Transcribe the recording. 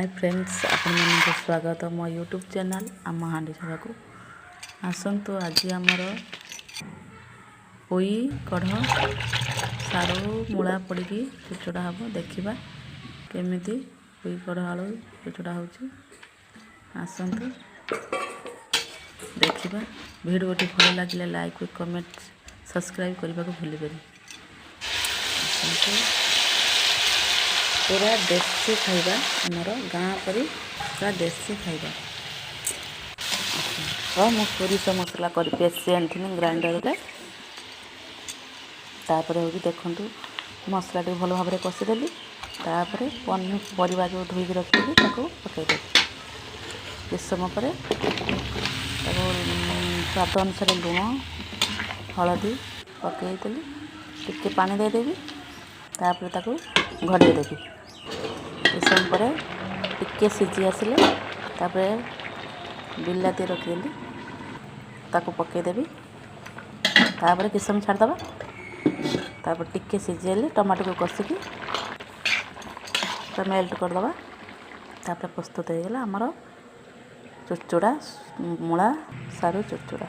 Hi friends आपण मानक स्वागत मो यूट्यूब चैनल आम हांडी छाड़ा को आसतु आज आमर पोई कढ़ सारू मूला पड़ी चुचुड़ा हम देखा केमी पोई कढ़ आलू चुचुड़ा हो आसतु देखा वीडियो भल लगे लाइक कमेंट सब्सक्राइब करने को भूल बेनि। पूरा देसी खाइबा आमर गाँ परी पूरा देसी खाइबा तो मु सोरिष मसला कर पेसी आनी ग्राइंडर रे तापर हो देखु मसला टी भल भाव में कषिदेली तापर पनीपरिया जो धोईक रखी पकईदेली किछ समय पर स्वाद अनुसार लुण हलदी पकईदेली टिके पानी देदेवी तापर ताको घड़े देवी किछ समय पर टिके सिझी आसिले तापर बिलाती रखिदेली ताको पकईदेवी तापर किछ समय छाड़दबा तापर टिके सिझेले टमाटो को कषिकी मेल्ट करदबा तापर प्रस्तुत हो गला आमर चुचुड़ा मूला सारू चुचुड़ा।